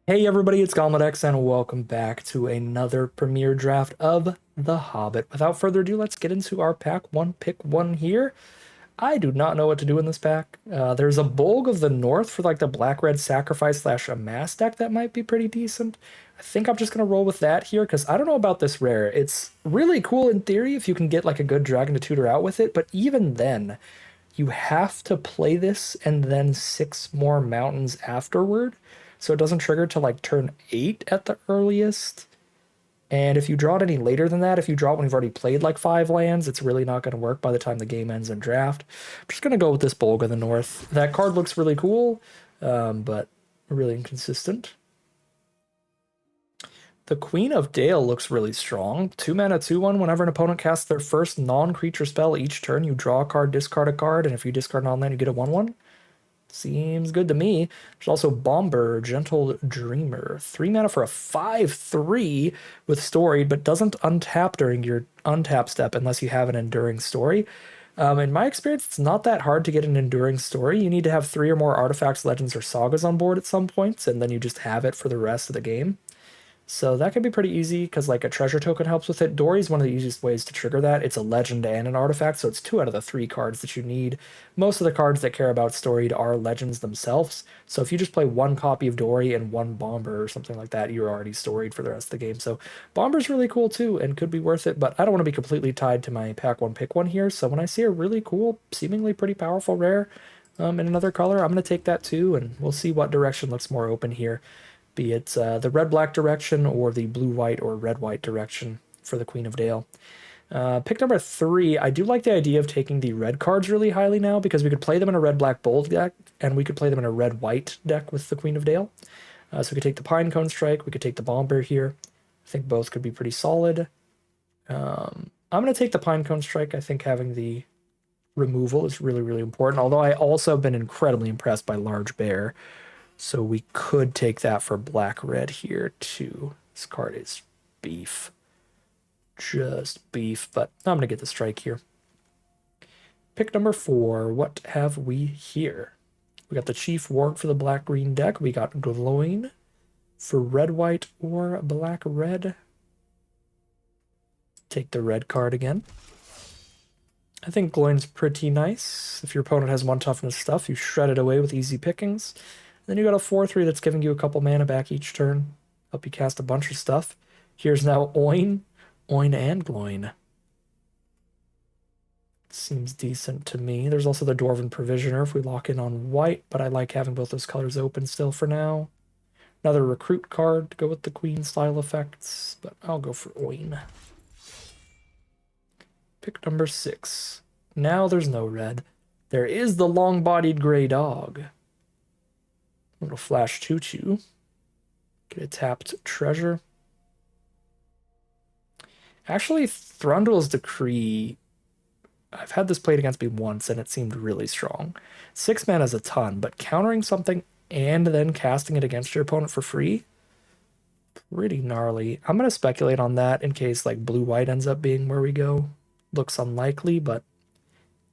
Hey everybody, it's Galmadex and welcome back to another premiere draft of The Hobbit. Without further ado, let's get into our pack one, pick one here. I do not know what to do in this pack. There's a Bolg of the North for like the black-red sacrifice slash amass deck that might be pretty decent. I think I'm just gonna roll with that here because I don't know about this rare. It's really cool in theory if you can get like a good dragon to tutor out with it, but even then, you have to play this and then six more mountains afterward. So it doesn't trigger till like turn 8 at the earliest. And if you draw it any later than that, if you draw it when you've already played like 5 lands, it's really not going to work by the time the game ends in draft. I'm just going to go with this Bolg of the North. That card looks really cool, but really inconsistent. The Queen of Dale looks really strong. 2 mana, 2/1. Whenever an opponent casts their first non-creature spell each turn, you draw a card, discard a card, and if you discard an on-land, you get a 1/1. Seems good to me. There's also Bomber, Gentle Dreamer. 3 mana for a 5/3 with Storied, but doesn't untap during your untap step unless you have an Enduring Story. In my experience, it's not that hard to get an Enduring Story. You need to have 3 or more artifacts, legends, or sagas on board at some points, and then you just have it for the rest of the game. So that can be pretty easy because like a treasure token helps with it. Dory is one of the easiest ways to trigger that. It's a legend and an artifact, so it's 2 out of the 3 cards that you need. Most of the cards that care about storied are legends themselves. So if you just play 1 copy of Dory and 1 Bomber or something like that, you're already storied for the rest of the game. So Bomber's really cool too and could be worth it, but I don't want to be completely tied to my pack one pick one here. So when I see a really cool, seemingly pretty powerful rare in another color, I'm going to take that too, and we'll see what direction looks more open here, be it the red-black direction or the blue-white or red-white direction for the Queen of Dale. Pick number 3, I do like the idea of taking the red cards really highly now because we could play them in a red-black bold deck and we could play them in a red-white deck with the Queen of Dale. So we could take the Pinecone Strike, we could take the Bomber here. I think both could be pretty solid. I'm going to take the Pinecone Strike. I think having the removal is really, really important, although I also have been incredibly impressed by Large Bear. So we could take that for black-red here too. This card is beef. Just beef, but I'm going to get the strike here. Pick number 4. What have we here? We got the Chief Warg for the black-green deck. We got Gloin for red-white or black-red. Take the red card again. I think Gloin's pretty nice. If your opponent has 1 toughness stuff, you shred it away with easy pickings. Then you got a 4/3 that's giving you a couple mana back each turn. Help you cast a bunch of stuff. Here's now Oin, and Gloin. Seems decent to me. There's also the Dwarven Provisioner if we lock in on white, but I like having both those colors open still for now. Another recruit card to go with the Queen style effects, but I'll go for Oin. Pick number 6. Now there's no red. There is the long-bodied gray dog. Little flash choo-choo. Get a tapped treasure. Actually, Thranduil's Decree, I've had this played against me once and it seemed really strong. 6 mana is a ton, but countering something and then casting it against your opponent for free, pretty gnarly. I'm going to speculate on that in case like blue-white ends up being where we go. Looks unlikely, but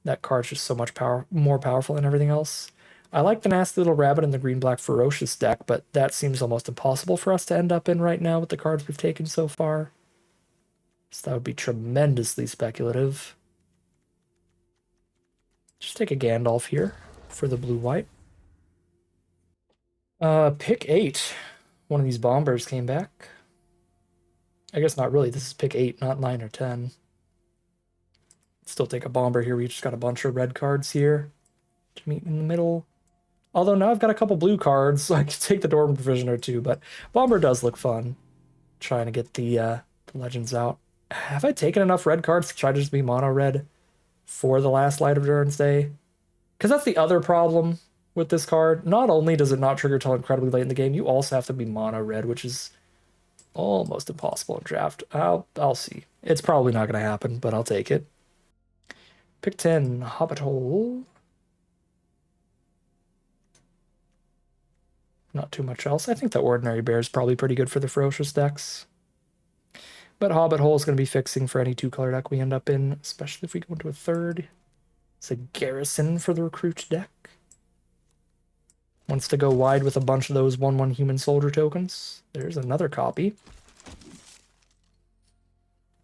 that card's just so much more powerful than everything else. I like the nasty little rabbit in the green-black ferocious deck, but that seems almost impossible for us to end up in right now with the cards we've taken so far. So that would be tremendously speculative. Just take a Gandalf here for the blue-white. Pick 8. One of these bombers came back. I guess not really. This is pick 8, not 9 or 10. Still take a bomber here. We just got a bunch of red cards here to meet in the middle. Although now I've got a couple blue cards, so I can take the Dwarven Provisioner too, but Bomber does look fun. Trying to get the legends out. Have I taken enough red cards to try to just be mono red for the last Light of Durance Day? Because that's the other problem with this card. Not only does it not trigger till incredibly late in the game, you also have to be mono red, which is almost impossible in draft. I'll see. It's probably not going to happen, but I'll take it. Pick 10, Hobbit Hole. Not too much else. I think the Ordinary Bear is probably pretty good for the Ferocious decks. But Hobbit Hole is going to be fixing for any 2-color deck we end up in, especially if we go into a 3rd. It's a Garrison for the Recruit deck. Wants to go wide with a bunch of those 1/1 human soldier tokens. There's another copy.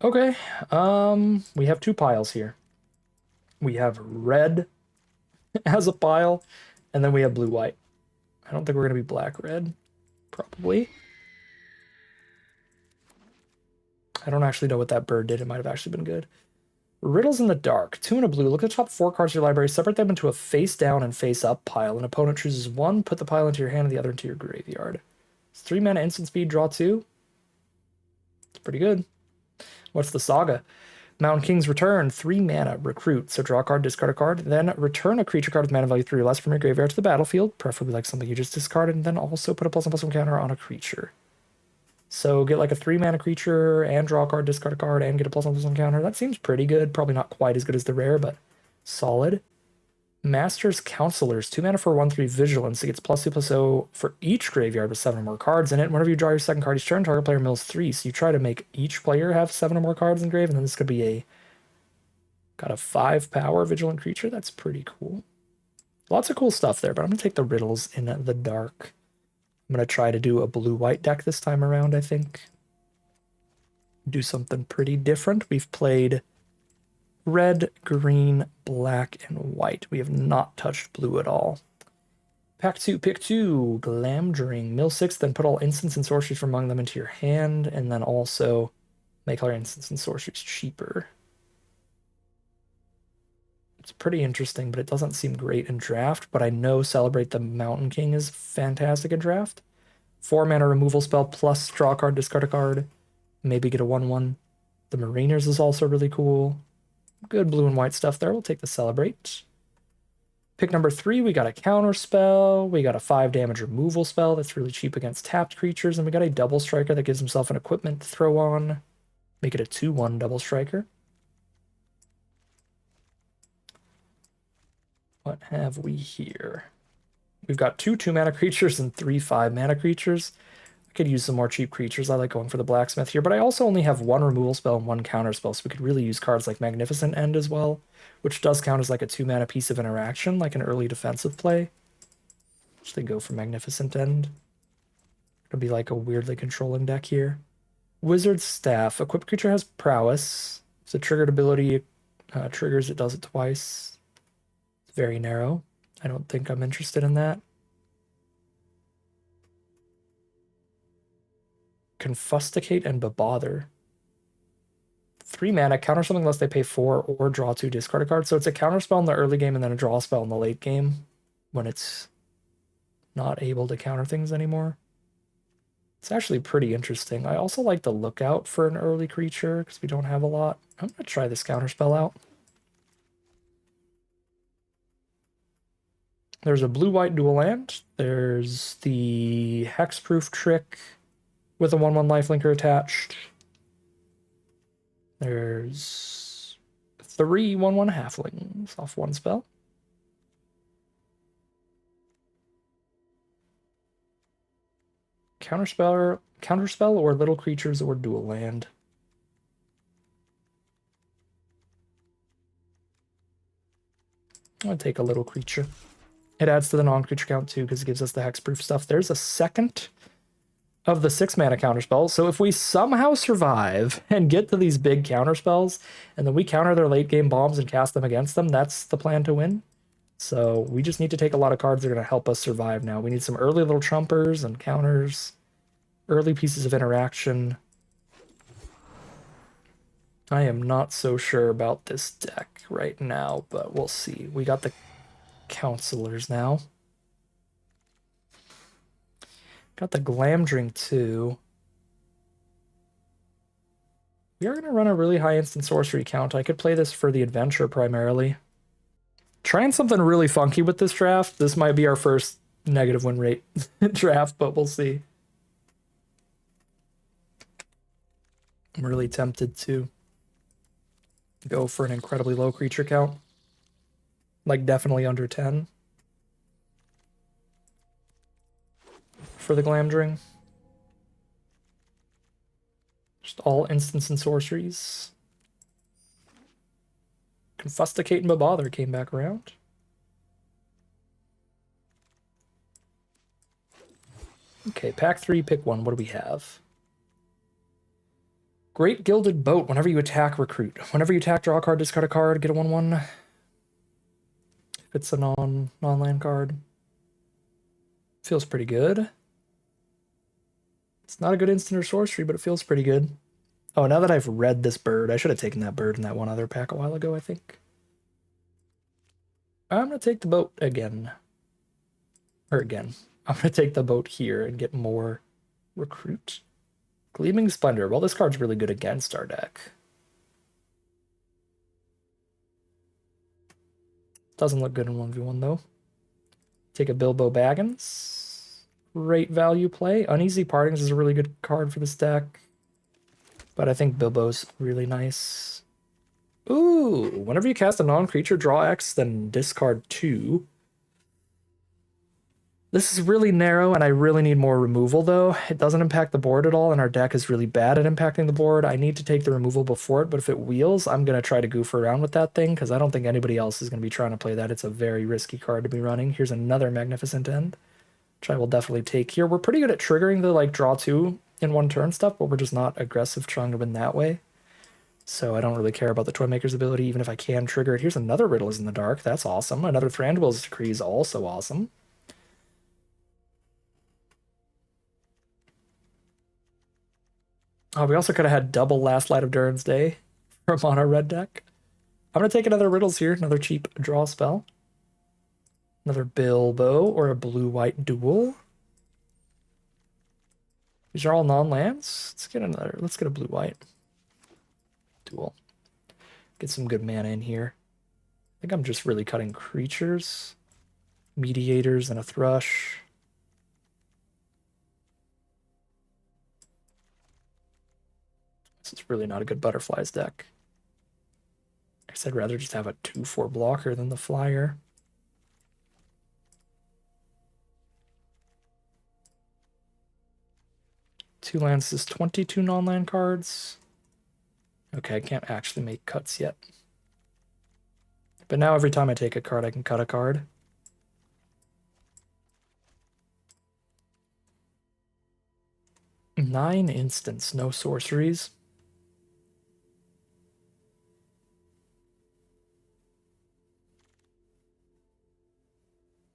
Okay, we have two piles here. We have red as a pile, and then we have blue-white. I don't think we're going to be black-red, probably. I don't actually know what that bird did. It might have actually been good. Riddles in the dark. 2 and a blue. Look at the top 4 cards of your library. Separate them into a face-down and face-up pile. An opponent chooses one. Put the pile into your hand and the other into your graveyard. It's 3 mana instant speed. Draw 2. It's pretty good. What's the saga? Mountain King's Return. 3 mana. Recruit. So draw a card, discard a card. Then return a creature card with mana value 3 or less from your graveyard to the battlefield. Preferably like something you just discarded. And then also put a +1/+1 counter on a creature. So get like a 3 mana creature and draw a card, discard a card, and get a +1/+1 counter. That seems pretty good. Probably not quite as good as the rare, but solid. Master's Counselors. 2 mana for 1/3 Vigilance. It gets +2/+0 for each graveyard with 7 or more cards in it. Whenever you draw your second card each turn, target player mills 3. So you try to make each player have 7 or more cards in grave, and then this could be got a 5 power Vigilant creature. That's pretty cool. Lots of cool stuff there, but I'm going to take the Riddles in the dark. I'm going to try to do a blue-white deck this time around, I think. Do something pretty different. We've played red, green, black, and white. We have not touched blue at all. Pack 2, pick 2, Glamdring. Mill 6, then put all instants and sorceries from among them into your hand, and then also make all your instants and sorceries cheaper. It's pretty interesting, but it doesn't seem great in draft, but I know Celebrate the Mountain King is fantastic in draft. 4 mana removal spell plus draw a card, discard a card. Maybe get a 1/1. The Mariners is also really cool. Good blue and white stuff there. We'll take the Celebrate. Pick number 3, we got a counter spell. We got a 5 damage removal spell that's really cheap against tapped creatures. And we got a double striker that gives himself an equipment to throw on. Make it a 2/1 double striker. What have we here? We've got 2 2-mana creatures and 3 5-mana creatures. I could use some more cheap creatures. I like going for the blacksmith here, but I also only have 1 removal spell and 1 counter spell, so we could really use cards like Magnificent End as well, which does count as like a 2-mana piece of interaction, like an early defensive play. Actually go for Magnificent End. It'll be like a weirdly controlling deck here. Wizard's Staff. Equipped creature has prowess. It's a triggered ability. Triggers, it does it twice. It's very narrow. I don't think I'm interested in that. Confusticate and Bebother. 3 mana, counter something unless they pay 4 or draw 2, discard a card. So it's a counter spell in the early game and then a draw spell in the late game when it's not able to counter things anymore. It's actually pretty interesting. I also like the Lookout for an early creature because we don't have a lot. I'm going to try this counter spell out. There's a blue-white dual land. There's the Hexproof Trick with a 1/1 lifelinker attached. There's 3 1/1 halflings off 1 spell. Counterspell or little creatures or dual land. I'll take a little creature. It adds to the non-creature count too because it gives us the hexproof stuff. There's a second of the 6 mana counterspells. So if we somehow survive and get to these big counterspells, and then we counter their late game bombs and cast them against them, that's the plan to win. So we just need to take a lot of cards that are going to help us survive now. We need some early little trumpers and counters, early pieces of interaction. I am not so sure about this deck right now, but we'll see. We got the Counselors now. Got the Glamdring too. We are going to run a really high instant sorcery count. I could play this for the adventure primarily. Trying something really funky with this draft. This might be our first negative win rate draft, but we'll see. I'm really tempted to go for an incredibly low creature count. Like definitely under 10. For the Glamdring. Just all instants and sorceries. Confusticate and Bebother came back around. Okay, pack 3, pick 1. What do we have? Great Gilded Boat. Whenever you attack, recruit. Whenever you attack, draw a card, discard a card, get a 1/1. If it's a non-land card. Feels pretty good. It's not a good instant or sorcery, but it feels pretty good. Oh, now that I've read this bird, I should have taken that bird in that one other pack a while ago, I think. I'm going to take the boat again. Or again. I'm going to take the boat here and get more recruit. Gleaming Splendor. Well, this card's really good against our deck. Doesn't look good in 1v1, though. Take a Bilbo Baggins. Great value play. Uneasy Partings is a really good card for this deck. But I think Bilbo's really nice. Ooh, whenever you cast a non-creature, draw X, then discard 2. This is really narrow, and I really need more removal, though. It doesn't impact the board at all, and our deck is really bad at impacting the board. I need to take the removal before it, but if it wheels, I'm going to try to goof around with that thing, because I don't think anybody else is going to be trying to play that. It's a very risky card to be running. Here's another Magnificent End, which I will definitely take here. We're pretty good at triggering the, draw 2 in 1 turn stuff, but we're just not aggressive trying to win that way. So I don't really care about the Toymaker's ability, even if I can trigger it. Here's another Riddle is in the Dark. That's awesome. Another Thranduil's Decree is also awesome. Oh, we also could have had double Last Light of Durin's Day from on our red deck. I'm going to take another Riddles here. Another cheap draw spell. Another Bilbo or a blue-white duel. These are all non-lands. Let's get a blue-white duel. Get some good mana in here. I think I'm just really cutting creatures. Mediators and a Thrush. This is really not a good Butterflies deck. I guess I'd rather just have a 2/4 blocker than the flyer. Two lands is 22 non-land cards. Okay, I can't actually make cuts yet. But now every time I take a card, I can cut a card. Nine instants, no sorceries.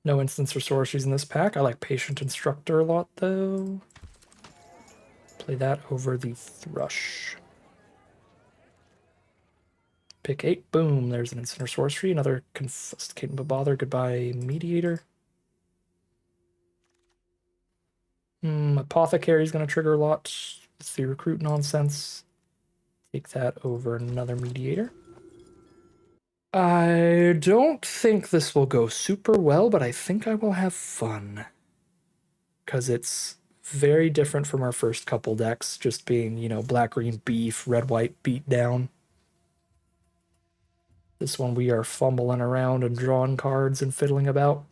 No instants or sorceries in this pack. I like Patient Instructor a lot, though. Play that over the Thrush. Pick 8. Boom. There's an instant or sorcery. Another Confiscate and Bother. Goodbye, Mediator. Apothecary's going to trigger a lot. It's the recruit nonsense. Take that over another Mediator. I don't think this will go super well, but I think I will have fun. Because it's very different from our first couple decks, just being, black-green beef, red-white beatdown. This one we are fumbling around and drawing cards and fiddling about.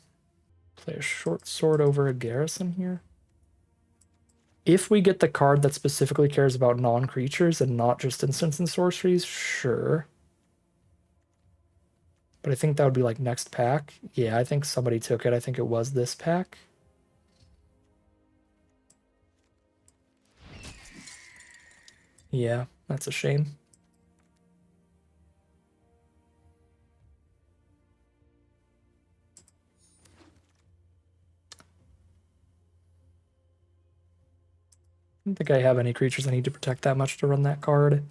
Play a short sword over a garrison here. If we get the card that specifically cares about non-creatures and not just instants and sorceries, sure. But I think that would be next pack. Yeah, I think somebody took it. I think it was this pack. Yeah, that's a shame. I don't think I have any creatures I need to protect that much to run that card.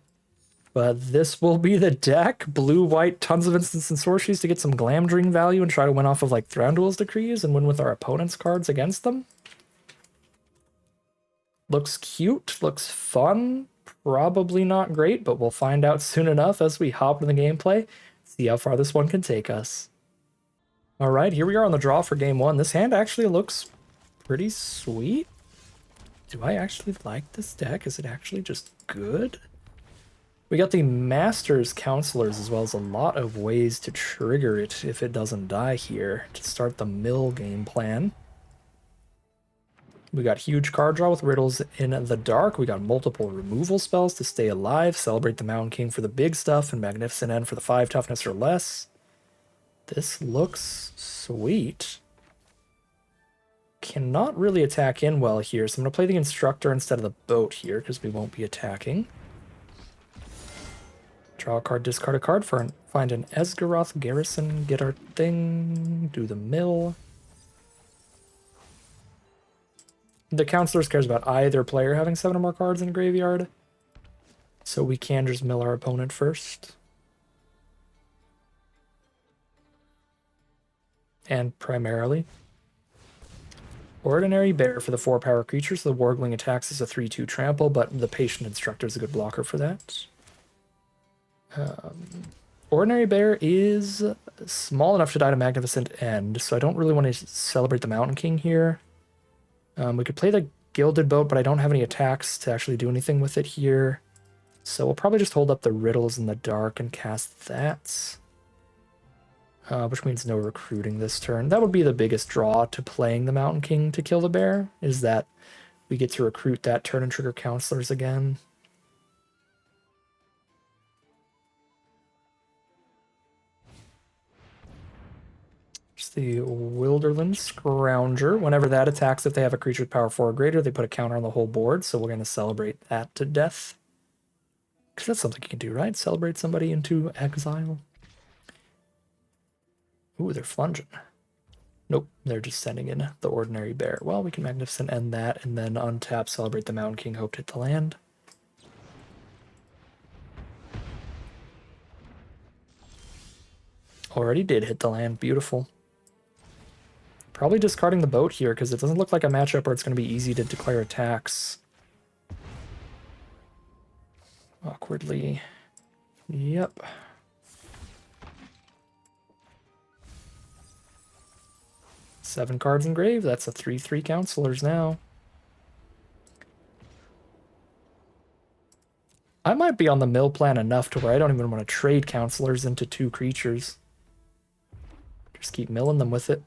But this will be the deck. Blue, white, tons of instants and sorceries to get some Glamdring value and try to win off of Thranduil's Decrees and win with our opponent's cards against them. Looks cute, looks fun. Probably not great, but we'll find out soon enough as we hop into the gameplay. See how far this one can take us. All right, here we are on the draw for game 1. This hand actually looks pretty sweet. Do I actually like this deck? Is it actually just good? We got the Master's Counselors as well as a lot of ways to trigger it if it doesn't die here to start the mill game plan. We got huge card draw with Riddles in the Dark. We got multiple removal spells to stay alive, Celebrate the Mountain King for the big stuff, and Magnificent End for the 5 toughness or less. This looks sweet. cannot really attack in well here, so I'm going to play the Instructor instead of the Boat here, because we won't be attacking. Draw a card, discard a card, find an Esgaroth garrison, get our thing, do the mill. The Counselors cares about either player having 7 or more cards in a graveyard, so we can just mill our opponent first. And primarily. Ordinary Bear for the 4-power creature, so the Wargling attacks as a 3/2 trample, but the Patient Instructor is a good blocker for that. Ordinary Bear is small enough to die to Magnificent End, so I don't really want to celebrate the Mountain King here. We could play the Gilded Boat, but I don't have any attacks to actually do anything with it here. So we'll probably just hold up the Riddles in the Dark and cast that. Which means no recruiting this turn. That would be the biggest draw to playing the Mountain King to kill the bear, is that we get to recruit that turn and trigger Counselors again. Just the Wilderland Scrounger. Whenever that attacks, if they have a creature with power 4 or greater, they put a counter on the whole board, so we're going to celebrate that to death. Because that's something you can do, right? Celebrate somebody into exile. Ooh, they're flunging. Nope, they're just sending in the Ordinary Bear. Well, we can Magnificent End that, and then untap, celebrate the Mountain King, hope to hit the land. Already did hit the land, beautiful. Probably discarding the Boat here, because it doesn't look like a matchup where it's going to be easy to declare attacks. Awkwardly. Yep. Seven cards in grave. That's a 3/3 Counselors now. I might be on the mill plan enough to where I don't even want to trade Counselors into 2 creatures. Just keep milling them with it.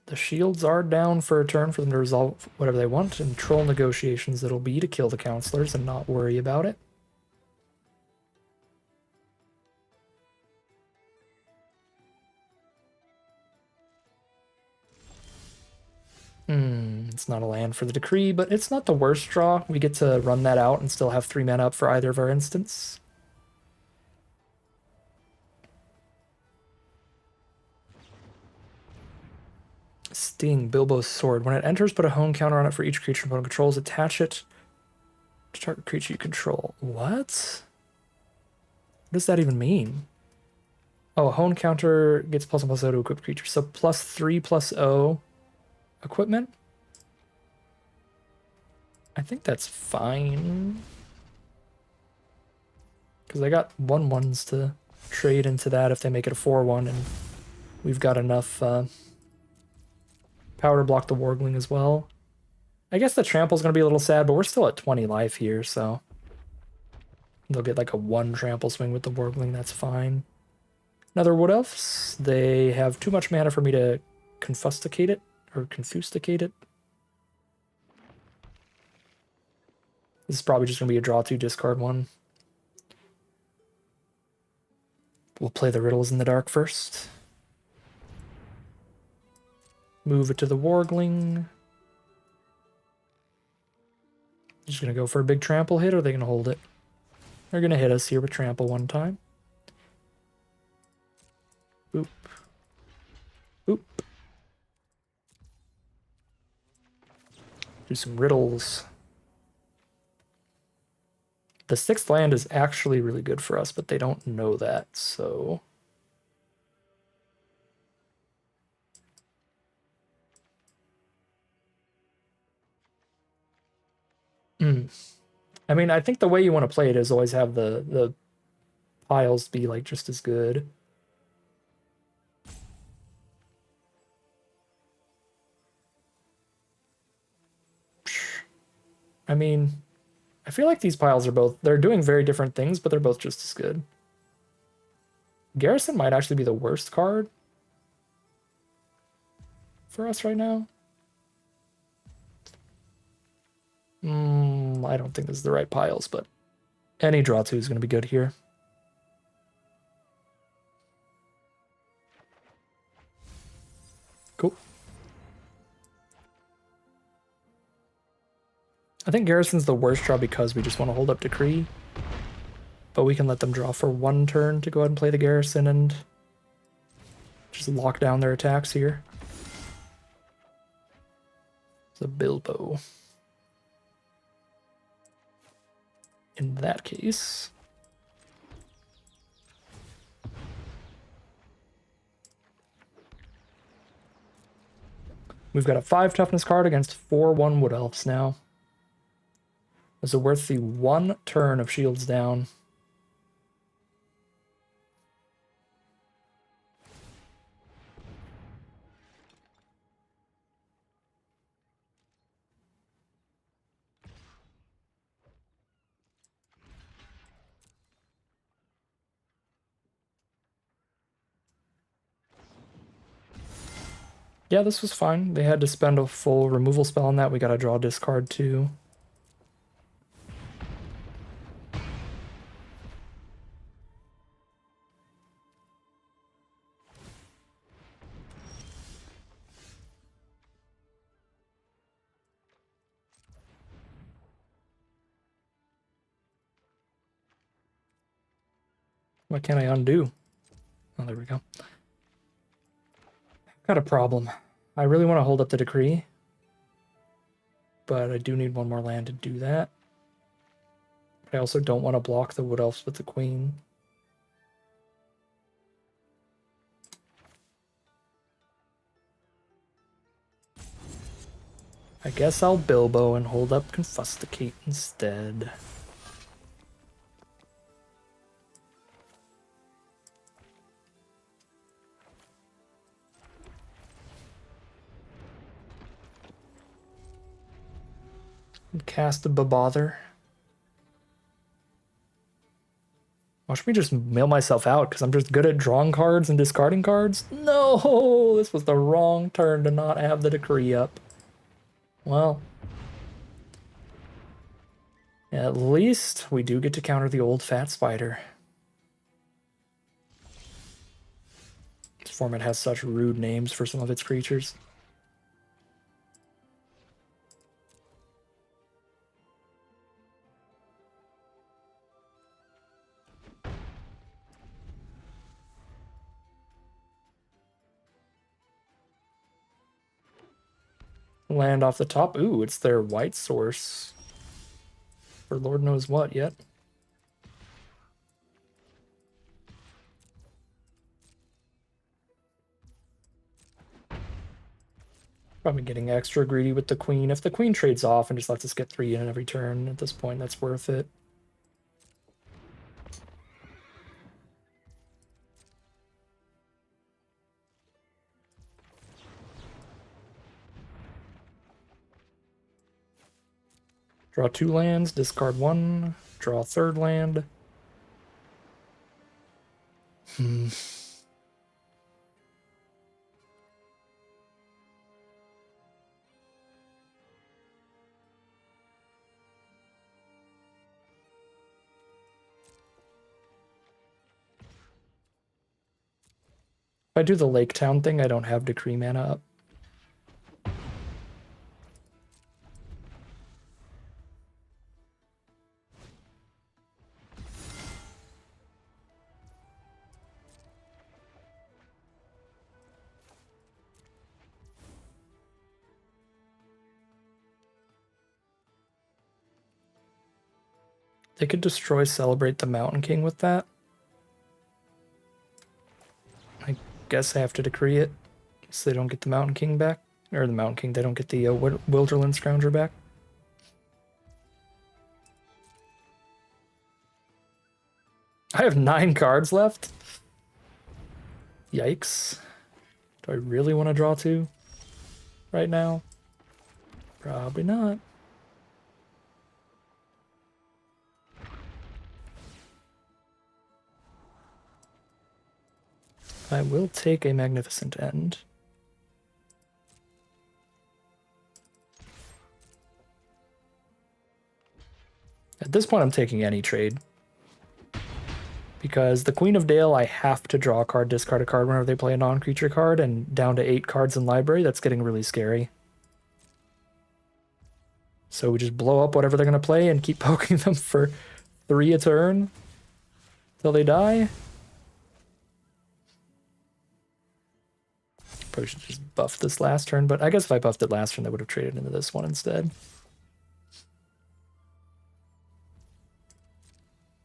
The shields are down for a turn for them to resolve whatever they want, and troll negotiations it'll be to kill the Counselors and not worry about it. It's not a land for the Decree, but it's not the worst draw. We get to run that out and still have 3 mana up for either of our instants. Sting, Bilbo's Sword. When it enters, put a hone counter on it for each creature opponent controls. Attach it to target creature you control. What? What does that even mean? Oh, a hone counter gets +1/+0 to equip creature. So +3/+0 equipment? I think that's fine. Because I got 1/1s to trade into that if they make it a 4/1, and we've got enough power to block the Wargling as well. I guess the trample's going to be a little sad, but we're still at 20 life here, so they'll get like a 1 trample swing with the Wargling, that's fine. Another Wood Elves. They have too much mana for me to confusticate it, or confusticate it. This is probably just going to be a draw 2, discard 1. We'll play the Riddles in the Dark first. Move it to the Wargling. Just going to go for a big trample hit, or are they going to hold it? They're going to hit us here with trample 1 time. Boop. Boop. Do some Riddles. The 6th land is actually really good for us, but they don't know that, so... I mean, I think the way you want to play it is always have the piles be like just as good. I mean, I feel like these piles are they're doing very different things, but they're both just as good. Garrison might actually be the worst card for us right now. I don't think this is the right piles, but Any draw 2 is going to be good here. Cool. I think Garrison's the worst draw because we just want to hold up Decree. But we can let them draw for 1 turn to go ahead and play the Garrison and just lock down their attacks here. It's a Bilbo. In that case... we've got a 5 toughness card against 4/1 Wood Elves now. Is it worth the 1 turn of shields down? Yeah, this was fine. They had to spend a full removal spell on that. We gotta draw discard too. What can I undo? Oh, there we go. Got a problem. I really want to hold up the Decree, but I do need 1 more land to do that. But I also don't want to block the Wood Elves with the Queen. I guess I'll Bilbo and hold up Confusticate instead. And cast a Bother. Watch me just mail myself out because I'm just good at drawing cards and discarding cards. No, this was the wrong turn to not have the Decree up. Well, at least we do get to counter the old fat spider. This format has such rude names for some of its creatures. Land off the top. Ooh, it's their white source. For Lord knows what yet. Probably getting extra greedy with the Queen. If the Queen trades off and just lets us get 3 in every turn, at this point, that's worth it. Draw 2 lands, discard 1, draw a 3rd land. If I do the Lake Town thing, I don't have Decree mana up. They could destroy Celebrate the Mountain King with that. I guess I have to Decree it, so they don't get the Mountain King back. Or the Mountain King, they don't get the Wilderland Scrounger back. I have 9 cards left? Yikes. Do I really want to draw 2 right now? Probably not. I will take a Magnificent End. At this point, I'm taking any trade. Because the Queen of Dale, I have to draw a card, discard a card whenever they play a non-creature card, and down to 8 cards in library, that's getting really scary. So we just blow up whatever they're going to play and keep poking them for 3 a turn till they die. Probably should just buff this last turn, but I guess if I buffed it last turn, they would have traded into this one instead.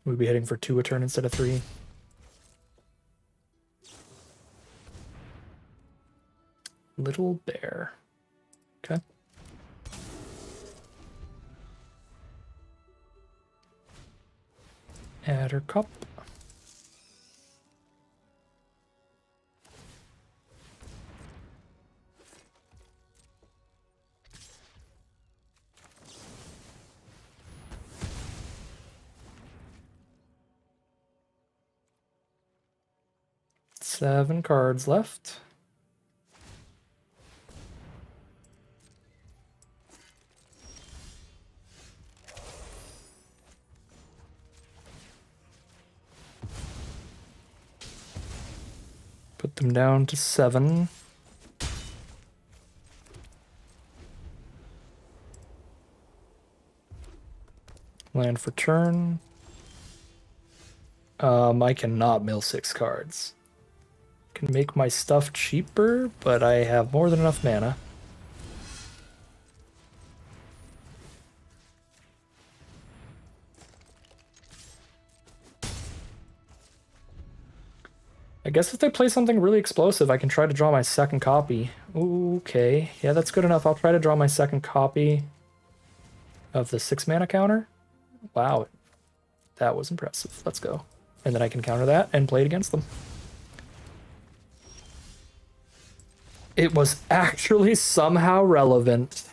We'd be hitting for 2 a turn instead of 3. Little bear. Okay. Add her cup. Seven cards left. Put them down to 7. Land for turn. I cannot mill 6 cards. Can make my stuff cheaper, but I have more than enough mana. I guess if they play something really explosive, I can try to draw my second copy. Okay, yeah, that's good enough. I'll try to draw my second copy of the 6 mana counter. Wow, that was impressive. Let's go. And then I can counter that and play it against them. It was actually somehow relevant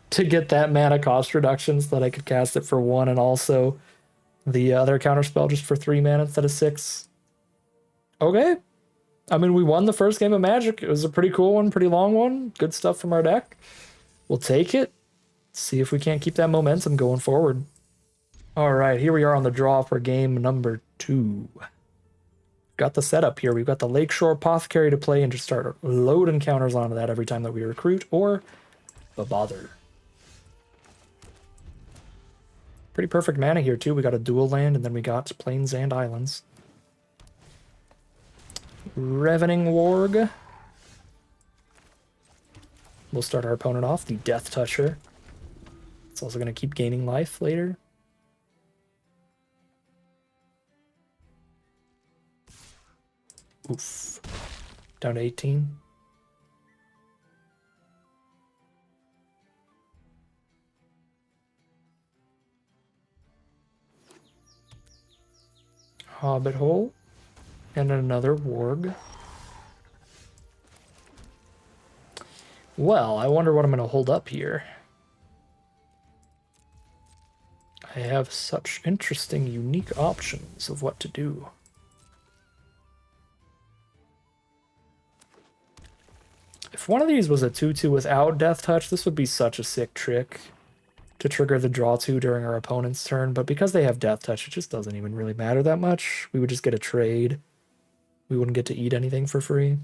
to get that mana cost reduction so that I could cast it for 1 and also the other counterspell just for 3 mana instead of 6. Okay. I mean, we won the first game of Magic. It was a pretty cool one, pretty long one. Good stuff from our deck. We'll take it. See if we can't keep that momentum going forward. All right, here we are on the draw for game number 2. Got the setup here. We've got the Lakeshore Apothecary to play and just start loading counters onto that every time that we recruit, or bother. Pretty perfect mana here, too. We got a dual land, and then we got plains and islands. Revening Warg. We'll start our opponent off, the Death Toucher. It's also going to keep gaining life later. Oof. Down to 18. Hobbit Hole. And another Warg. Well, I wonder what I'm going to hold up here. I have such interesting, unique options of what to do. If one of these was a 2/2 without Death Touch, this would be such a sick trick to trigger the draw 2 during our opponent's turn, but because they have Death Touch, it just doesn't even really matter that much. We would just get a trade. We wouldn't get to eat anything for free.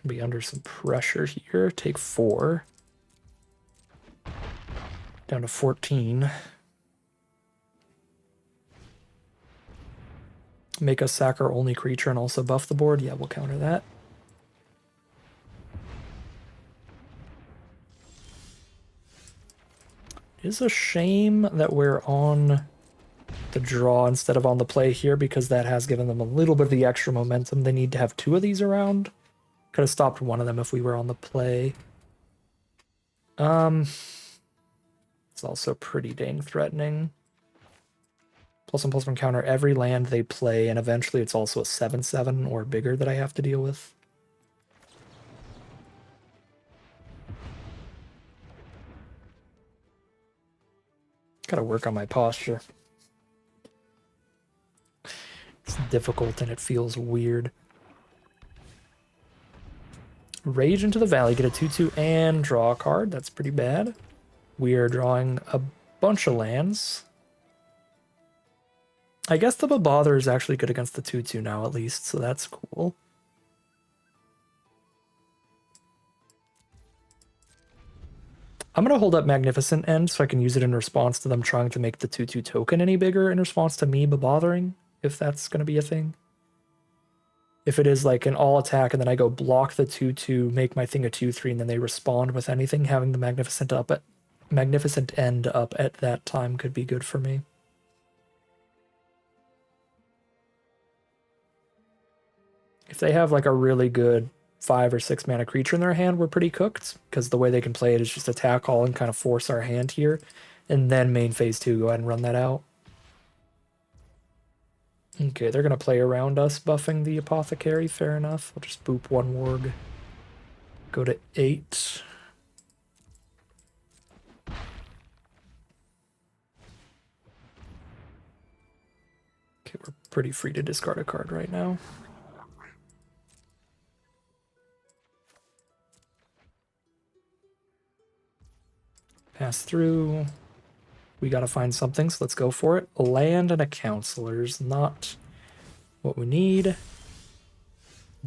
Be under some pressure here. Take 4. Down to 14. Make us sack our only creature and also buff the board. Yeah, we'll counter that. It is a shame that we're on the draw instead of on the play here, because that has given them a little bit of the extra momentum. They need to have 2 of these around. Could have stopped one of them if we were on the play. It's also pretty dang threatening. +1/+1 counter every land they play, and eventually it's also a 7/7 or bigger that I have to deal with. Gotta work on my posture. It's difficult and it feels weird. Rage into the Valley, get a 2/2 and draw a card. That's pretty bad. We are drawing a Bunch of lands. I guess the Bother is actually good against the 2/2 now at least, so that's cool. I'm going to hold up Magnificent End so I can use it in response to them trying to make the 2/2 token any bigger in response to me bothering, if that's going to be a thing. If it is like an all attack and then I go block the 2/2, make my thing a 2/3, and then they respond with anything, having the Magnificent End up at that time could be good for me. If they have like a really good 5 or 6 mana creature in their hand, we're pretty cooked, because the way they can play it is just attack all and kind of force our hand here, and then main phase 2, go ahead and run that out. Okay, they're going to play around us, buffing the Apothecary, fair enough. I'll just boop 1 warg. Go to 8. Okay, we're pretty free to discard a card right now. Pass through. We gotta find something, so let's go for it. A land and a Counselor's not what we need.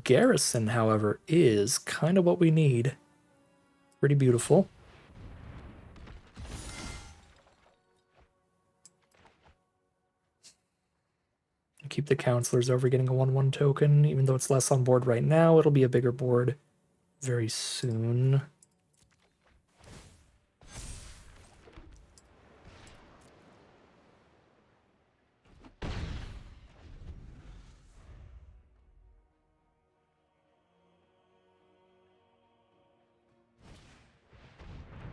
Garrison, however, is kind of what we need. Pretty beautiful. Keep the Counselors over getting a 1/1 token, even though it's less on board right now. It'll be a bigger board very soon.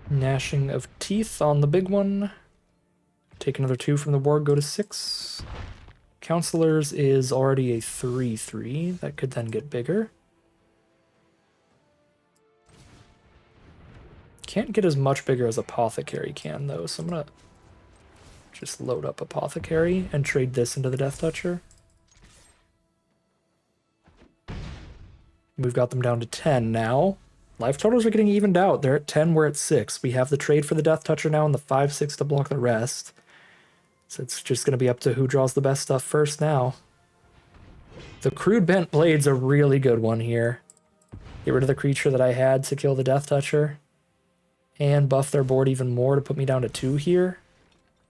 Gnashing of Teeth on the big one. Take another 2 from the board, go to 6. Counselors is already a 3/3. That could then get bigger. Can't get as much bigger as Apothecary can, though, so I'm gonna just load up Apothecary and trade this into the Death Toucher. We've got them down to 10 now. Life totals are getting evened out. They're at 10, we're at 6. We have the trade for the Death Toucher now and the 5/6 to block the rest. So it's just going to be up to who draws the best stuff first now. The Crude Bent Blade's a really good one here. Get rid of the creature that I had to kill the Death Toucher. And buff their board even more to put me down to 2 here.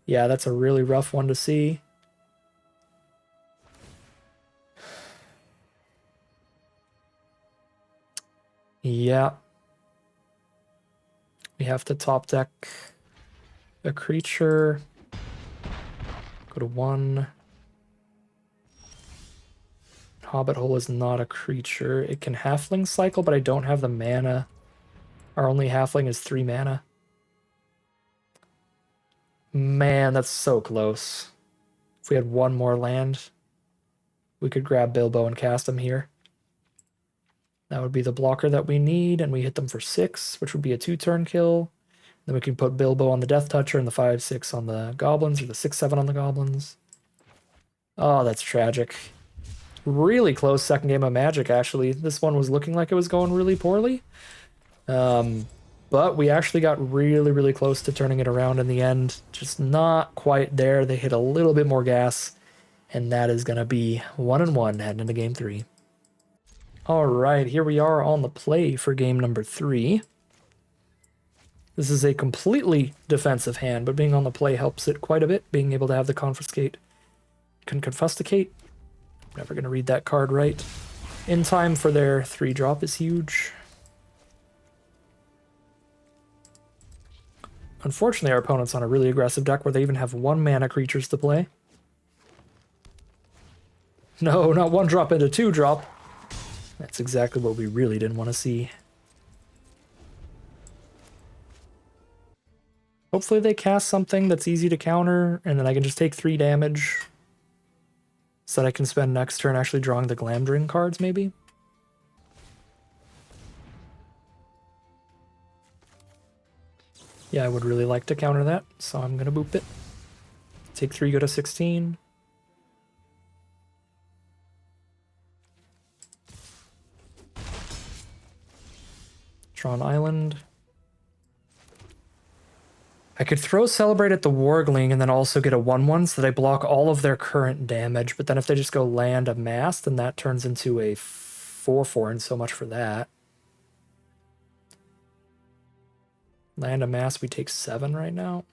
Yeah, that's a really rough one to see. Yeah. We have to top deck a creature. Go to 1. Hobbit Hole is not a creature. It can Halfling cycle, but I don't have the mana. Our only Halfling is 3 mana. Man, that's so close. If we had 1 more land, we could grab Bilbo and cast him here. That would be the blocker that we need, and we hit them for 6, which would be a 2-turn kill. Then we can put Bilbo on the Death Toucher and the 5/6 on the Goblins, or the 6/7 on the Goblins. Oh, that's tragic. Really close second game of Magic, actually. This one was looking like it was going really poorly. But we actually got really, really close to turning it around in the end. Just not quite there. They hit a little bit more gas, and that is going to be 1-1 heading into game 3. All right, here we are on the play for game number 3. This is a completely defensive hand, but being on the play helps it quite a bit. Being able to have the confiscate. Confusticate. Never going to read that card right. In time for their 3-drop is huge. Unfortunately, our opponent's on a really aggressive deck where they even have 1 mana creatures to play. No, not 1-drop into 2-drop. That's exactly what we really didn't want to see. Hopefully they cast something that's easy to counter, and then I can just take 3 damage. So that I can spend next turn actually drawing the Glamdring cards, maybe? Yeah, I would really like to counter that, so I'm gonna boop it. Take 3, go to 16. Draw an island. I could throw Celebrate at the Wargling and then also get a 1/1 so that I block all of their current damage, but then if they just go land a mass, then that turns into a 4/4, and so much for that. Land a mass, we take 7 right now?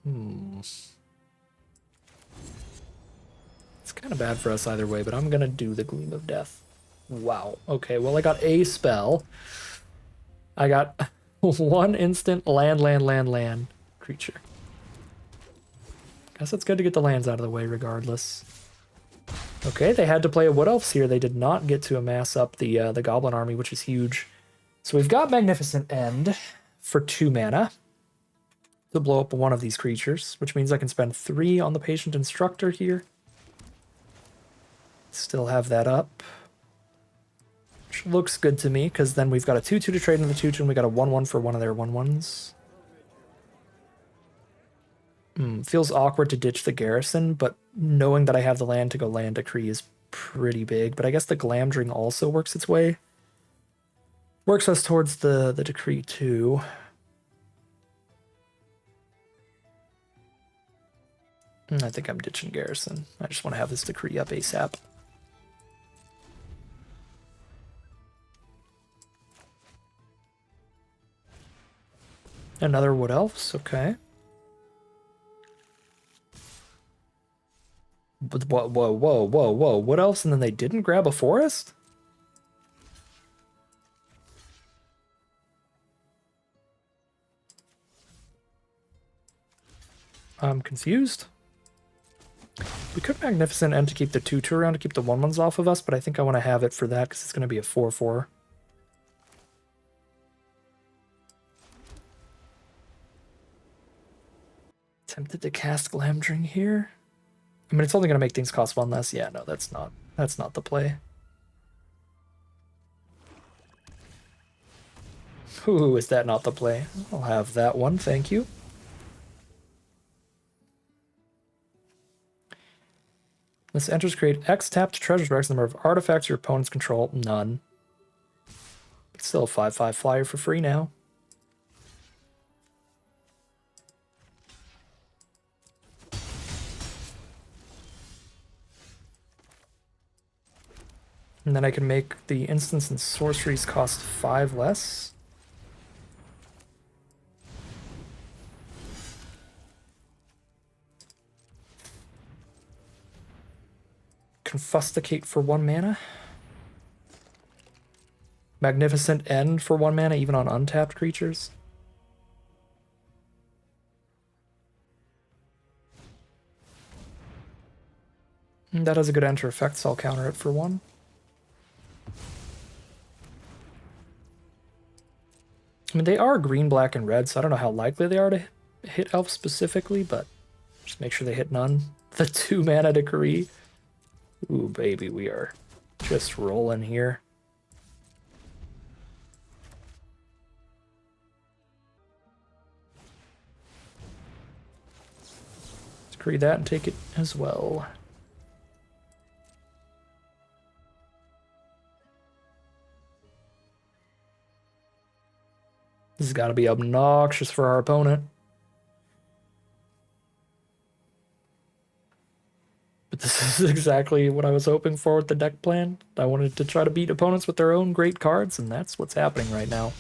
It's kind of bad for us either way, but I'm gonna do the Gleam of Death. Wow. Okay, well I got a spell. I got 1 instant land creature. Guess it's good to get the lands out of the way regardless. Okay, they had to play a Wood Elves here. They did not get to amass up the Goblin army, which is huge. So we've got Magnificent End for 2 mana to blow up one of these creatures, which means I can spend 3 on the Patient Instructor here. Still have that up. Which looks good to me, because then we've got a 2/2 to trade in the 2/2, and we got a 1/1 for one of their 1/1s. Feels awkward to ditch the Garrison, but knowing that I have the land to go land Decree is pretty big. But I guess the Glamdring also works its way. Works us towards the Decree too. I think I'm ditching Garrison. I just want to have this Decree up ASAP. Another Wood Elves, okay. But whoa. Wood Elves, and then they didn't grab a forest? I'm confused. We could Magnificent End to keep the 2/2 around to keep the 1/1s off of us, but I think I want to have it for that because it's going to be a 4/4. Tempted to cast Glamdring here. I mean, it's only going to make things cost 1 less. Yeah, no, that's not the play. Ooh, is that not the play? I'll have that one, thank you. This enters create X tapped treasures for X number of artifacts your opponents control. None. It's still a 5/5 flyer for free now. And then I can make the instants and sorceries cost 5 less. Confusticate for 1 mana. Magnificent End for 1 mana, even on untapped creatures. And that has a good enter effect, so I'll counter it for 1. I mean, they are green, black, and red, so I don't know how likely they are to hit elf specifically, but just make sure they hit none. The 2 mana Decree. Ooh, baby, we are just rolling here. Decree that and take it as well. This has got to be obnoxious for our opponent. But this is exactly what I was hoping for with the deck plan. I wanted to try to beat opponents with their own great cards, and that's what's happening right now.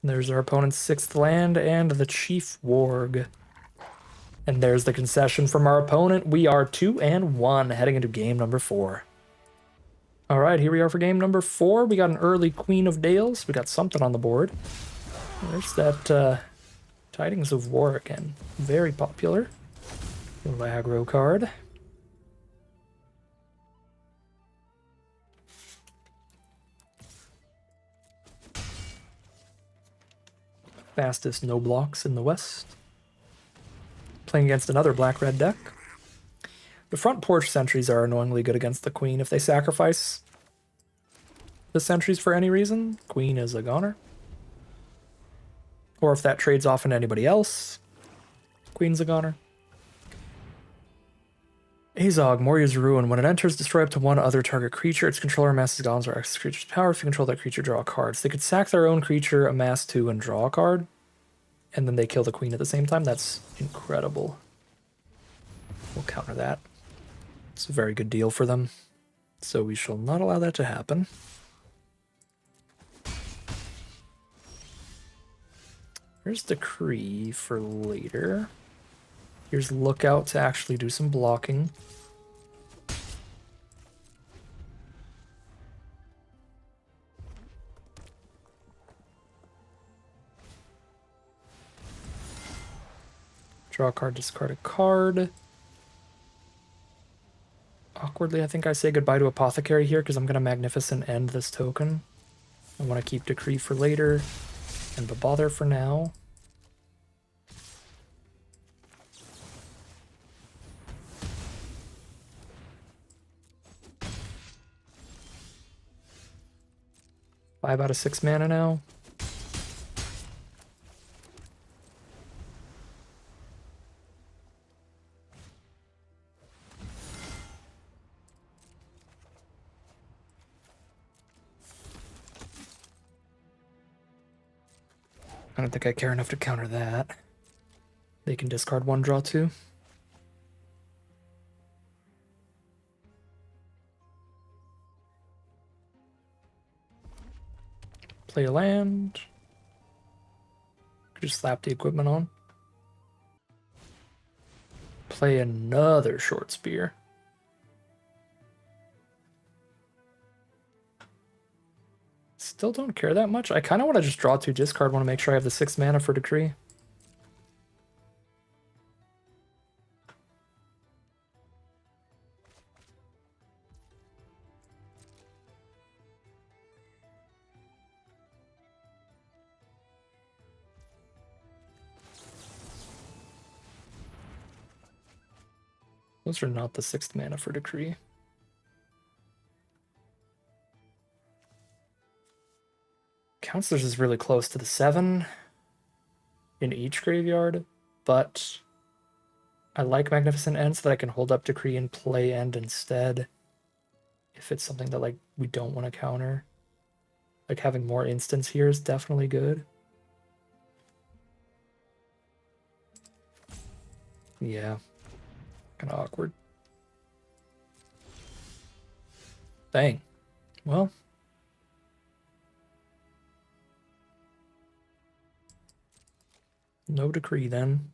There's our opponent's 6th land and the Chief Warg. And there's the concession from our opponent. We are 2-1 heading into game number 4. All right, here we are for game number 4. We got an early Queen of Dales. We got something on the board. There's that Tidings of War again. Very popular. Little aggro card. Fastest no blocks in the West. Playing against another black-red deck. The front porch sentries are annoyingly good against the Queen. If they sacrifice the sentries for any reason, Queen is a goner. Or if that trades off into anybody else. Queen's a goner. Azog, Moria's Ruin. When it enters, destroy up to one other target creature. Its controller amasses golems or X creature's power. If you control that creature, draw a card. So they could sack their own creature, amass 2, and draw a card. And then they kill the queen at the same time. That's incredible. We'll counter that. It's a very good deal for them. So we shall not allow that to happen. Here's Decree for later. Here's Lookout to actually do some blocking. Draw a card, discard a card. Awkwardly, I think I say goodbye to Apothecary here because I'm going to Magnificent End this token. I want to keep Decree for later and Bother for now. Five out of 6 mana now. I don't think I care enough to counter that. They can discard 1, draw 2. Play a land. Could just slap the equipment on. Play another Short Spear. Still don't care that much. I kind of want to just draw 2, discard. Want to make sure I have the 6 mana for Decree. Those are not the 6th mana for Decree. Counselors is really close to the 7 in each graveyard, but I like Magnificent End so that I can hold up Decree and play End instead if it's something that like we don't want to counter. Like having more instants here is definitely good. Yeah, kind of awkward. Dang. Well. No Decree then.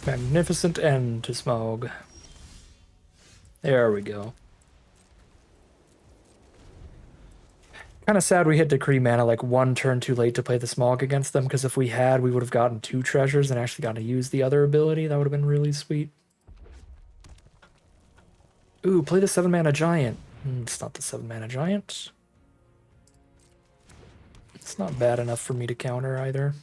Magnificent End to Smaug. There we go. Kind of sad we hit Decree mana like 1 turn too late to play the Smaug against them, because if we had, we would have gotten 2 treasures and actually gotten to use the other ability. That would have been really sweet. Ooh, play the 7 mana Giant. It's not the 7 mana Giant. It's not bad enough for me to counter either.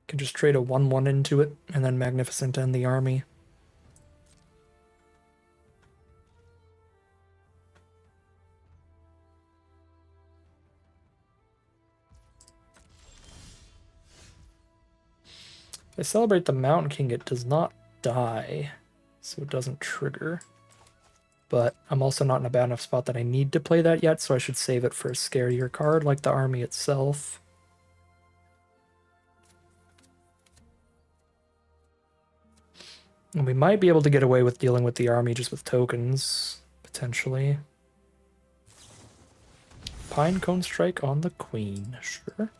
Can just trade a 1/1 into it and then Magnificent End the army. If I celebrate the Mountain King, it does not die, so it doesn't trigger. But I'm also not in a bad enough spot that I need to play that yet, so I should save it for a scarier card like the army itself. And we might be able to get away with dealing with the army just with tokens, potentially. Pinecone Strike on the Queen, sure.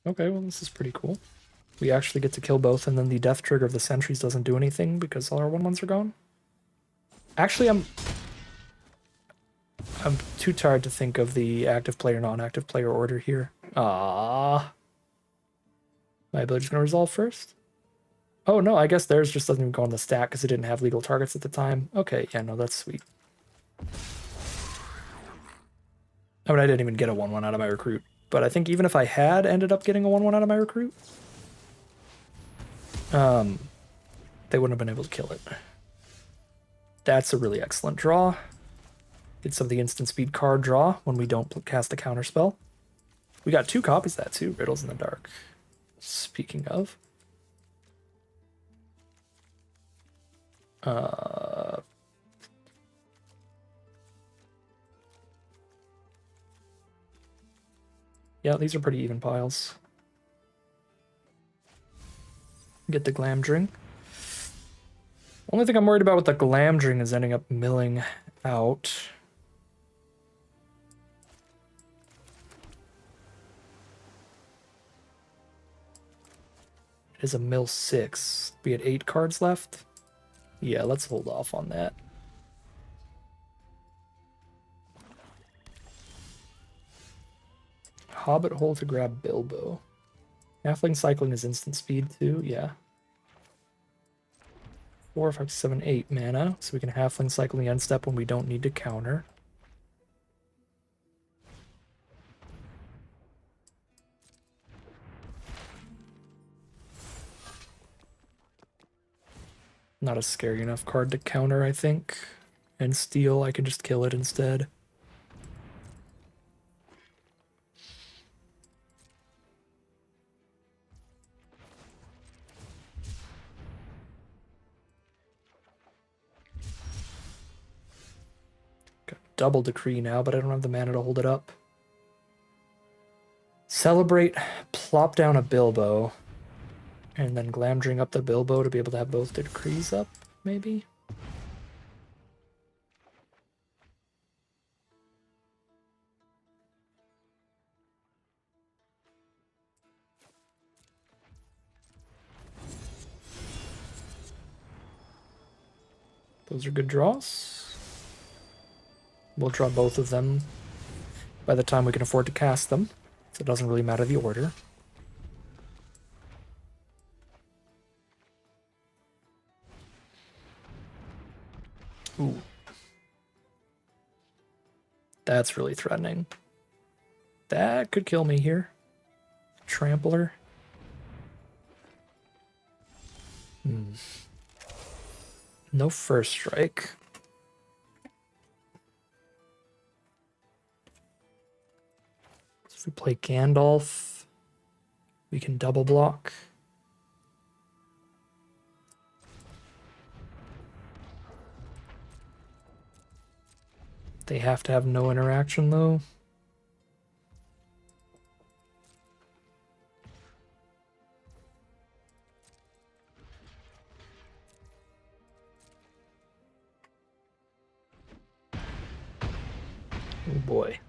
Okay, well, this is pretty cool. We actually get to kill both, and then the death trigger of the sentries doesn't do anything because all our 1/1s are gone. Actually, I'm too tired to think of the active player, non-active player order here. Ah, my ability's gonna resolve first. Oh no, I guess theirs just doesn't even go on the stack because it didn't have legal targets at the time. Okay, yeah, no, that's sweet. I mean, I didn't even get a 1/1 out of my recruit, but I think even if I had ended up getting a 1/1 out of my recruit, they wouldn't have been able to kill it. That's a really excellent draw. Get some of the instant speed card draw when we don't cast a counter spell. We got 2 copies of that too, Riddles in the Dark. Speaking of. Yeah, these are pretty even piles. Get the Glamdring. Only thing I'm worried about with the Glamdring is ending up milling out. It is a mill 6. We had 8 cards left. Yeah, let's hold off on that. Hobbit hole to grab Bilbo. Halfling cycling is instant speed too, yeah. 4, 5, 7, 8 mana, so we can halfling cycle the end step when we don't need to counter. Not a scary enough card to counter, I think. And steal, I can just kill it instead. Got double decree now, but I don't have the mana to hold it up. Celebrate, plop down a Bilbo, and then Glamdring up the Bilbo to be able to have both the decrees up, maybe? Those are good draws. We'll draw both of them by the time we can afford to cast them, so it doesn't really matter the order. Ooh. That's really threatening. That could kill me here. Trampler. No first strike. So if we play Gandalf, we can double block. They have to have no interaction though. Oh boy.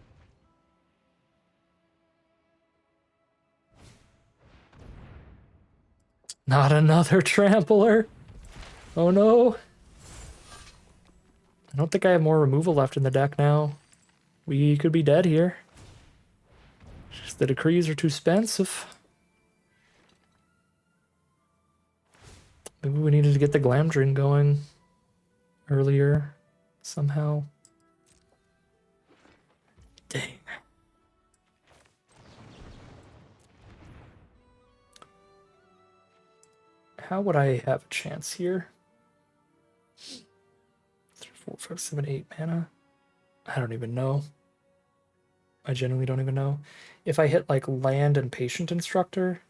Not another trampler. Oh no. I don't think I have more removal left in the deck now. We could be dead here. Just the decrees are too expensive. Maybe we needed to get the Glamdring going earlier somehow. Dang. How would I have a chance here? 3, 4, 5, 7, 8 mana. I don't even know. I genuinely don't even know. If I hit like land and patient instructor,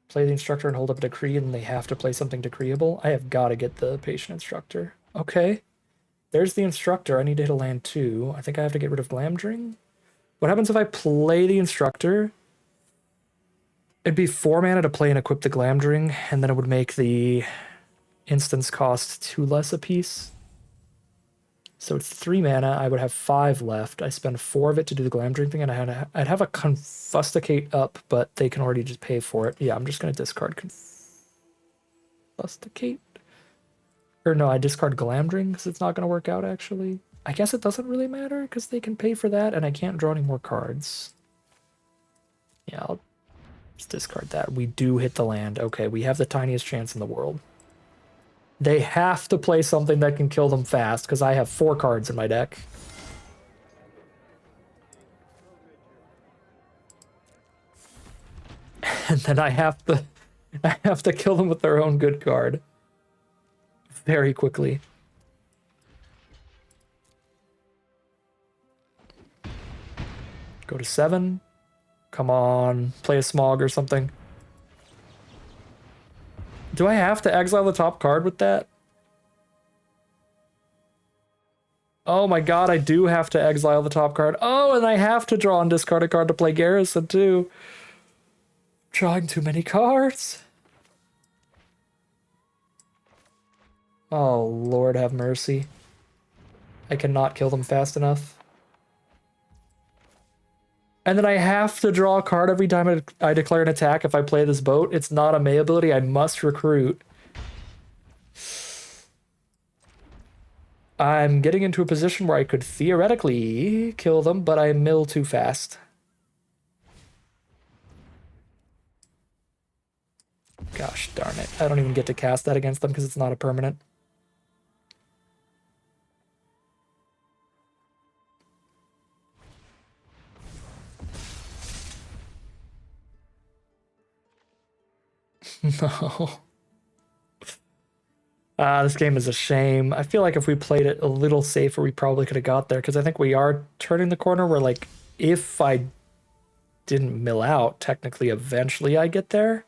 play the instructor and hold up a decree, and they have to play something decreeable, I have got to get the patient instructor. Okay. There's the instructor. I need to hit a land too. I think I have to get rid of Glamdring. What happens if I play the instructor? It'd be 4 mana to play and equip the Glamdring, and then it would make the instance cost 2 less apiece. So it's 3 mana. I would have 5 left. I spend 4 of it to do the Glam Drink thing, and I'd have a Confusticate up, but they can already just pay for it. Yeah, I'm just going to discard Confusticate. Or no, I discard Glam Drink because it's not going to work out, actually. I guess it doesn't really matter because they can pay for that, and I can't draw any more cards. Yeah, I'll just discard that. We do hit the land. Okay, we have the tiniest chance in the world. They have to play something that can kill them fast, because I have 4 cards in my deck. And then I have to kill them with their own good card. Very quickly. Go to 7. Come on, play a Smog or something. Do I have to exile the top card with that? Oh my god, I do have to exile the top card. Oh, and I have to draw and discard a card to play Garrison too. Drawing too many cards. Oh, Lord have mercy. I cannot kill them fast enough. And then I have to draw a card every time I declare an attack if I play this boat. It's not a May ability. I must recruit. I'm getting into a position where I could theoretically kill them, but I mill too fast. Gosh darn it. I don't even get to cast that against them because it's not a permanent. No. This game is a shame. I feel like if we played it a little safer, we probably could have got there, because I think we are turning the corner where, like, if I didn't mill out, technically, eventually I get there.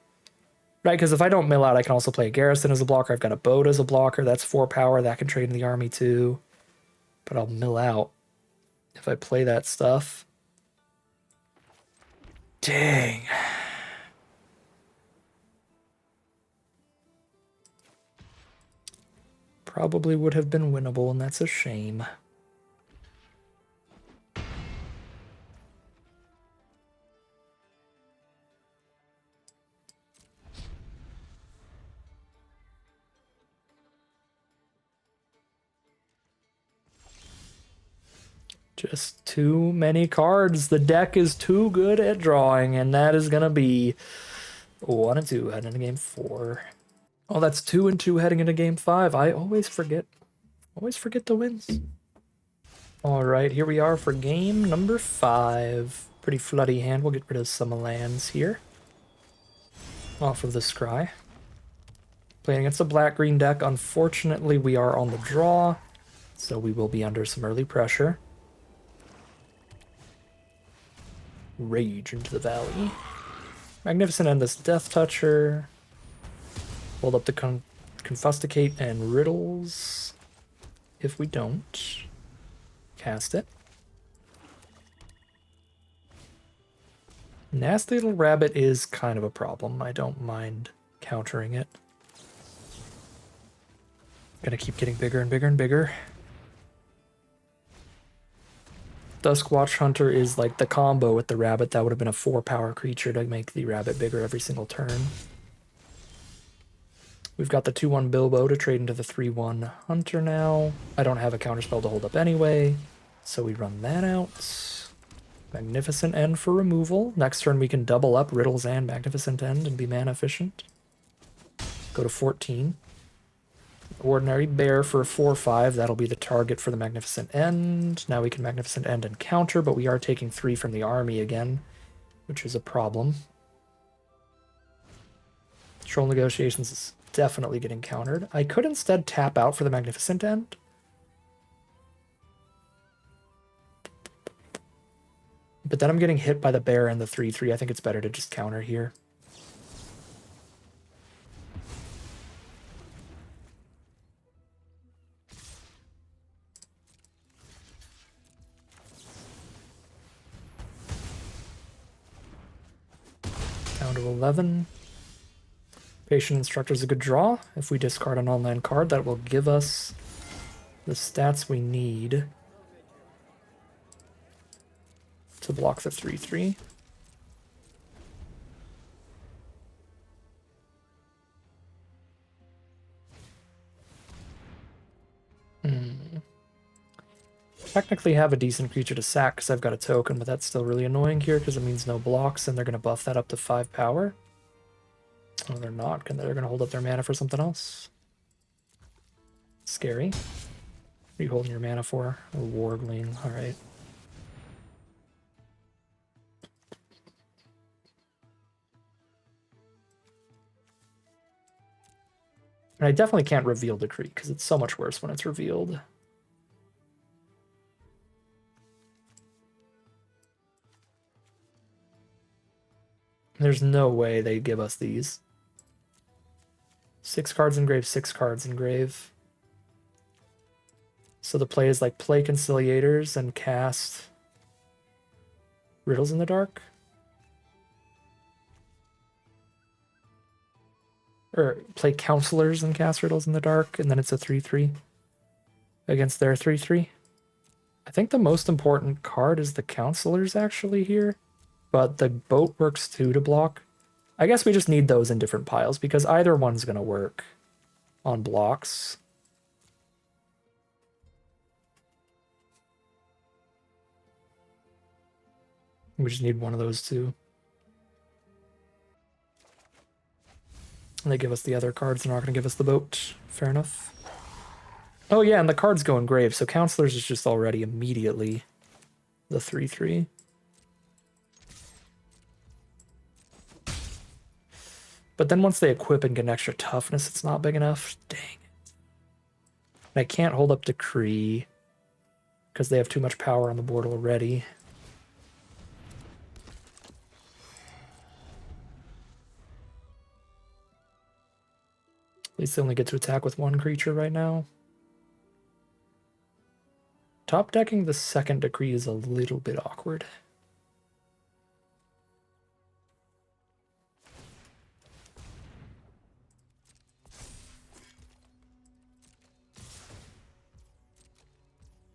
Right, because if I don't mill out, I can also play a Garrison as a blocker. I've got a boat as a blocker. That's 4 power. That can trade in the army, too. But I'll mill out if I play that stuff. Dang. Probably would have been winnable, and that's a shame. Just too many cards. The deck is too good at drawing, and that is going to be 1 and 2 heading into game 4. Oh, that's 2 and 2 heading into game 5. I always forget. Always forget the wins. All right, here we are for game number 5. Pretty floody hand. We'll get rid of some lands here. Off of the scry. Playing against a black-green deck. Unfortunately, we are on the draw, so we will be under some early pressure. Rage into the valley. Magnificent Endless Death Toucher. Hold up the Confusticate and Riddles. If we don't, cast it. Nasty Little Rabbit is kind of a problem. I don't mind countering it. Gonna keep getting bigger and bigger and bigger. Duskwatch Hunter is like the combo with the rabbit. That would have been a 4-power creature to make the rabbit bigger every single turn. We've got the 2-1 Bilbo to trade into the 3-1 Hunter now. I don't have a counterspell to hold up anyway, so we run that out. Magnificent End for removal. Next turn we can double up Riddles and Magnificent End and be mana efficient. Go to 14. Ordinary Bear for a 4-5. That'll be the target for the Magnificent End. Now we can Magnificent End and counter, but we are taking 3 from the army again, which is a problem. Troll Negotiations is definitely getting countered. I could instead tap out for the Magnificent End. But then I'm getting hit by the bear and the 3-3. I think it's better to just counter here. Down to 11. Patient Instructor is a good draw. If we discard an online card, that will give us the stats we need to block the 3/3. Technically have a decent creature to sack because I've got a token, but that's still really annoying here because it means no blocks, and they're going to buff that up to 5 power. Oh, they're not. They're going to hold up their mana for something else. Scary. What are you holding your mana for? A Wargling. Alright. And I definitely can't reveal Decree because it's so much worse when it's revealed. There's no way they give us these. 6 cards engrave, 6 cards engrave. So the play is like play Conciliators and cast Riddles in the Dark. Or play Counselors and cast Riddles in the Dark, and then it's a 3/3 against their 3/3. I think the most important card is the Counselors actually here, but the boat works too to block. I guess we just need those in different piles because either one's going to work on blocks. We just need one of those two. And they give us the other cards, they're not going to give us the boat. Fair enough. Oh yeah, and the cards go engrave, so Counselors is just already immediately the 3/3. But then once they equip and get an extra toughness, it's not big enough. Dang it. And I can't hold up Decree because they have too much power on the board already. At least they only get to attack with one creature right now. Top decking the second Decree is a little bit awkward.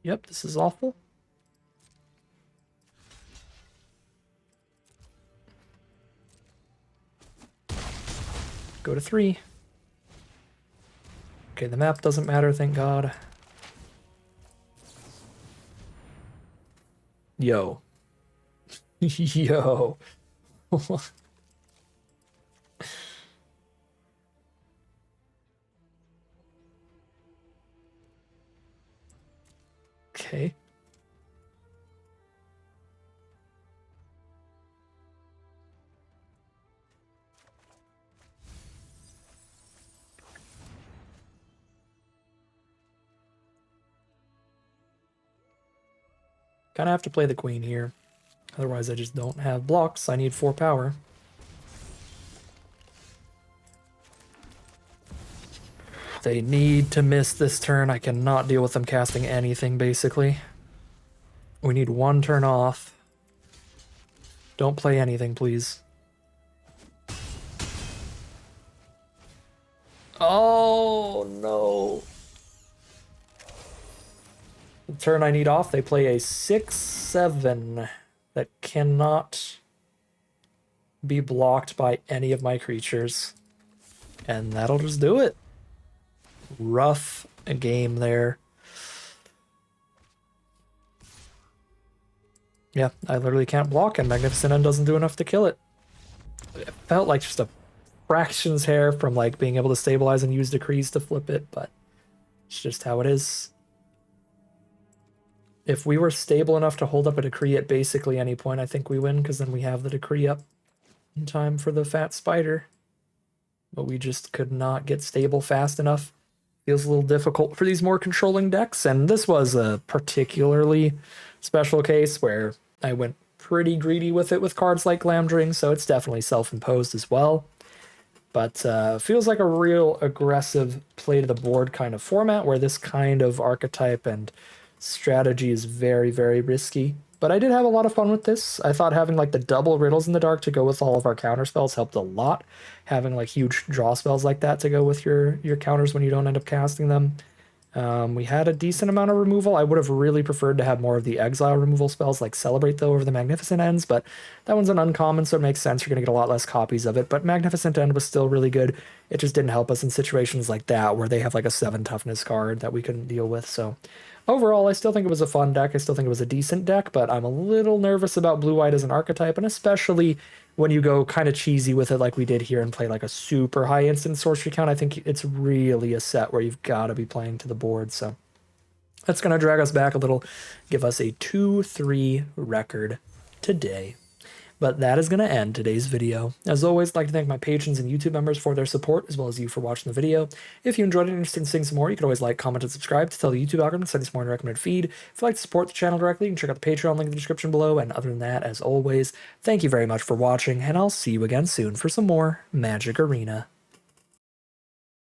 Yep, this is awful. Go to 3. Okay, the map doesn't matter, thank God. Yo. Yo. Okay. Kind of have to play the queen here. Otherwise, I just don't have blocks. I need 4 power. They need to miss this turn. I cannot deal with them casting anything, basically. We need 1 turn off. Don't play anything, please. Oh, no. The turn I need off, they play a 6/7 that cannot be blocked by any of my creatures. And that'll just do it. Rough a game there. Yeah, I literally can't block, and Magnificent End doesn't do enough to kill it. It felt like just a fraction's hair from like being able to stabilize and use decrees to flip it, but it's just how it is. If we were stable enough to hold up a decree at basically any point, I think we win, because then we have the decree up in time for the fat spider. But we just could not get stable fast enough. Feels a little difficult for these more controlling decks, and this was a particularly special case where I went pretty greedy with it with cards like Glamdring, so it's definitely self-imposed as well. But feels like a real aggressive play to the board kind of format where this kind of archetype and strategy is very, very risky. But I did have a lot of fun with this. I thought having like the double Riddles in the Dark to go with all of our counter spells helped a lot. Having like huge draw spells like that to go with your counters when you don't end up casting them We had a decent amount of removal. I would have really preferred to have more of the exile removal spells like Celebrate, though, over the Magnificent Ends, but that one's an uncommon, so it makes sense. You're going to get a lot less copies of it, but Magnificent End was still really good. It just didn't help us in situations like that where they have like a 7 toughness card that we couldn't deal with, so overall, I still think it was a fun deck. I still think it was a decent deck, but I'm a little nervous about blue-white as an archetype, and especially when you go kind of cheesy with it like we did here and play like a super high instant sorcery count. I think it's really a set where you've got to be playing to the board, so that's going to drag us back a little, give us a 2-3 record today. But that is going to end today's video. As always, I'd like to thank my patrons and YouTube members for their support, as well as you for watching the video. If you enjoyed it and are interested in seeing some more, you can always like, comment, and subscribe to tell the YouTube algorithm to send you some more in the recommended feed. If you'd like to support the channel directly, you can check out the Patreon link in the description below. And other than that, as always, thank you very much for watching, and I'll see you again soon for some more Magic Arena.